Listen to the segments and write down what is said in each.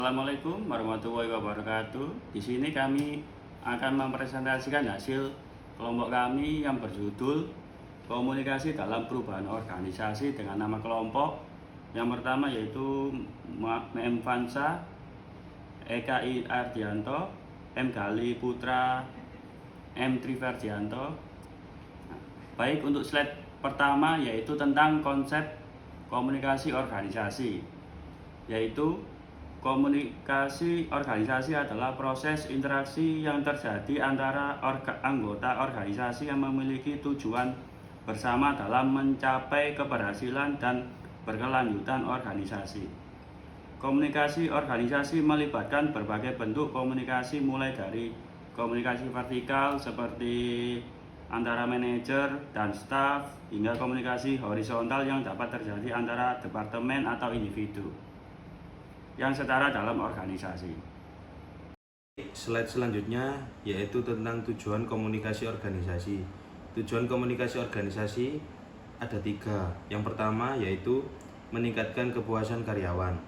Assalamualaikum warahmatullahi wabarakatuh. Di sini kami akan mempresentasikan hasil kelompok kami yang berjudul Komunikasi dalam Perubahan Organisasi dengan nama kelompok. Yang pertama yaitu M. Vansa, EKI Ardianto, M. Gali Putra, M. Triverdianto. Baik, untuk slide pertama yaitu tentang konsep komunikasi organisasi, yaitu komunikasi organisasi adalah proses interaksi yang terjadi antara anggota organisasi yang memiliki tujuan bersama dalam mencapai keberhasilan dan berkelanjutan organisasi. Komunikasi organisasi melibatkan berbagai bentuk komunikasi, mulai dari komunikasi vertikal seperti antara manajer dan staf, hingga komunikasi horizontal yang dapat terjadi antara departemen atau individu yang setara dalam organisasi. Slide selanjutnya yaitu tentang tujuan komunikasi organisasi. Tujuan komunikasi organisasi ada 3. Yang pertama yaitu meningkatkan kepuasan karyawan.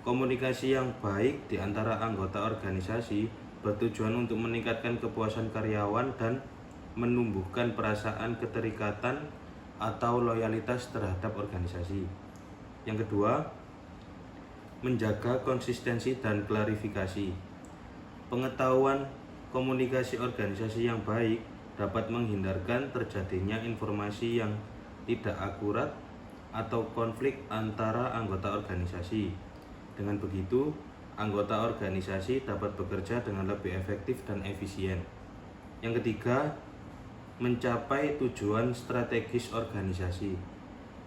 Komunikasi yang baik di antara anggota organisasi bertujuan untuk meningkatkan kepuasan karyawan dan menumbuhkan perasaan keterikatan atau loyalitas terhadap organisasi. Yang kedua, menjaga konsistensi dan klarifikasi. Pengetahuan komunikasi organisasi yang baik dapat menghindarkan terjadinya informasi yang tidak akurat atau konflik antara anggota organisasi. Dengan begitu, anggota organisasi dapat bekerja dengan lebih efektif dan efisien. Yang ketiga, mencapai tujuan strategis organisasi.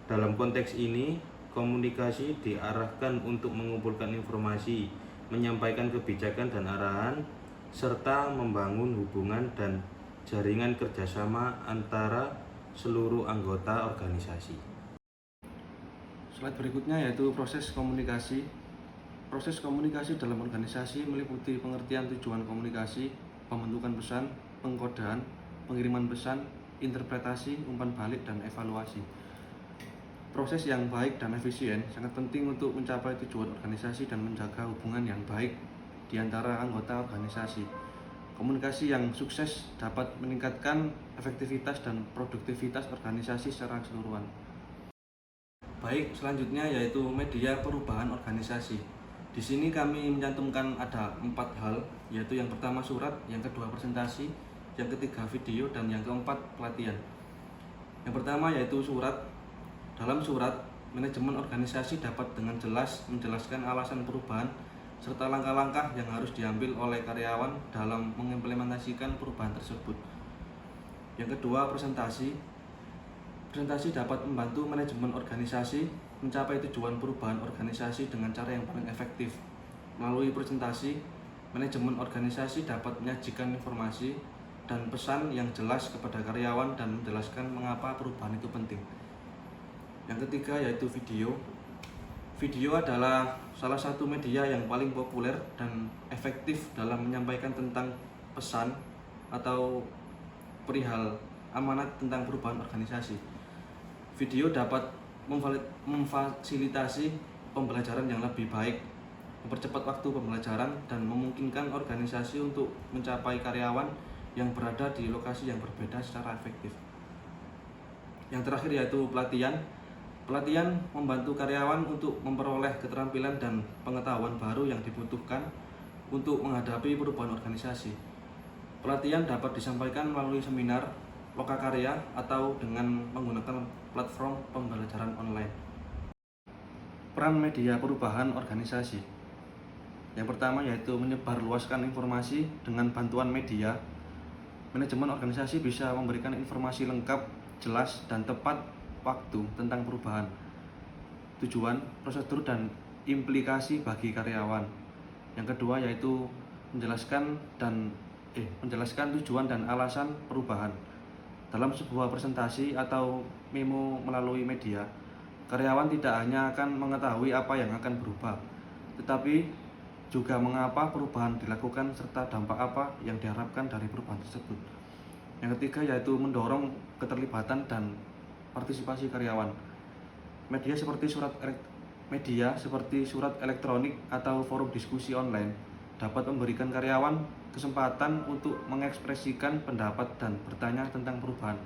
Dalam konteks ini, komunikasi diarahkan untuk mengumpulkan informasi, menyampaikan kebijakan dan arahan, serta membangun hubungan dan jaringan kerjasama antara seluruh anggota organisasi. Slide berikutnya yaitu proses komunikasi. Proses komunikasi dalam organisasi meliputi pengertian tujuan komunikasi, pembentukan pesan, pengkodaan, pengiriman pesan, interpretasi, umpan balik, dan evaluasi. Proses yang baik dan efisien sangat penting untuk mencapai tujuan organisasi dan menjaga hubungan yang baik di antara anggota organisasi. Komunikasi yang sukses dapat meningkatkan efektivitas dan produktivitas organisasi secara keseluruhan. Baik, selanjutnya yaitu media perubahan organisasi. Di sini kami mencantumkan ada 4 hal, yaitu yang pertama surat, yang kedua presentasi, yang ketiga video, dan yang keempat pelatihan. Yang pertama yaitu surat. Dalam surat, manajemen organisasi dapat dengan jelas menjelaskan alasan perubahan serta langkah-langkah yang harus diambil oleh karyawan dalam mengimplementasikan perubahan tersebut. Yang kedua, presentasi. Presentasi dapat membantu manajemen organisasi mencapai tujuan perubahan organisasi dengan cara yang paling efektif. Melalui presentasi, manajemen organisasi dapat menyajikan informasi dan pesan yang jelas kepada karyawan dan menjelaskan mengapa perubahan itu penting. Yang ketiga yaitu video. Video adalah salah satu media yang paling populer dan efektif dalam menyampaikan tentang pesan atau perihal amanat tentang perubahan organisasi. Video dapat memfasilitasi pembelajaran yang lebih baik, mempercepat waktu pembelajaran, dan memungkinkan organisasi untuk mencapai karyawan yang berada di lokasi yang berbeda secara efektif. Yang terakhir yaitu pelatihan. Pelatihan membantu karyawan untuk memperoleh keterampilan dan pengetahuan baru yang dibutuhkan untuk menghadapi perubahan organisasi. Pelatihan dapat disampaikan melalui seminar, lokakarya, atau dengan menggunakan platform pembelajaran online. Peran media perubahan organisasi. Yang pertama yaitu menyebarluaskan informasi dengan bantuan media. Manajemen organisasi bisa memberikan informasi lengkap, jelas, dan tepat waktu tentang perubahan, tujuan, prosedur, dan implikasi bagi karyawan. Yang kedua yaitu menjelaskan tujuan dan alasan perubahan. Dalam sebuah presentasi atau memo melalui media, karyawan tidak hanya akan mengetahui apa yang akan berubah, tetapi juga mengapa perubahan dilakukan serta dampak apa yang diharapkan dari perubahan tersebut. Yang ketiga yaitu mendorong keterlibatan dan partisipasi karyawan. Media seperti media seperti surat elektronik atau forum diskusi online dapat memberikan karyawan kesempatan untuk mengekspresikan pendapat dan bertanya tentang perubahan.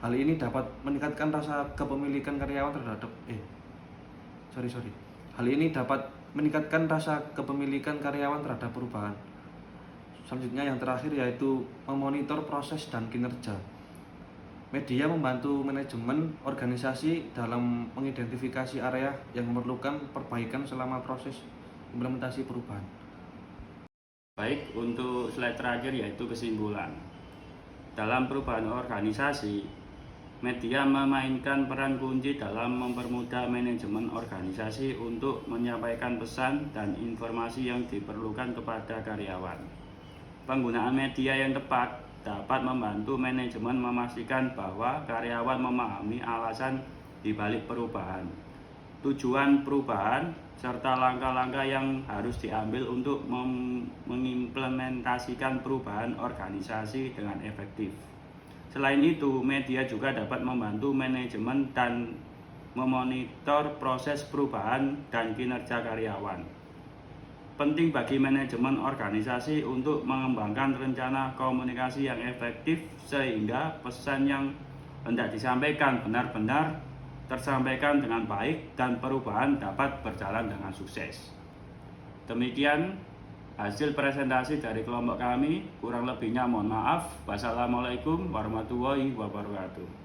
Hal ini dapat meningkatkan rasa kepemilikan karyawan terhadap Hal ini dapat meningkatkan rasa kepemilikan karyawan terhadap perubahan. Selanjutnya yang terakhir yaitu memonitor proses dan kinerja. Media membantu manajemen organisasi dalam mengidentifikasi area yang memerlukan perbaikan selama proses implementasi perubahan. Baik, untuk slide terakhir yaitu kesimpulan. Dalam perubahan organisasi, media memainkan peran kunci dalam mempermudah manajemen organisasi untuk menyampaikan pesan dan informasi yang diperlukan kepada karyawan. Penggunaan media yang tepat dapat membantu manajemen memastikan bahwa karyawan memahami alasan di balik perubahan, tujuan perubahan, serta langkah-langkah yang harus diambil untuk mengimplementasikan perubahan organisasi dengan efektif. Selain itu, media juga dapat membantu manajemen dan memonitor proses perubahan dan kinerja karyawan. Penting bagi manajemen organisasi untuk mengembangkan rencana komunikasi yang efektif sehingga pesan yang hendak disampaikan benar-benar tersampaikan dengan baik dan perubahan dapat berjalan dengan sukses. Demikian hasil presentasi dari kelompok kami, kurang lebihnya mohon maaf. Wassalamualaikum warahmatullahi wabarakatuh.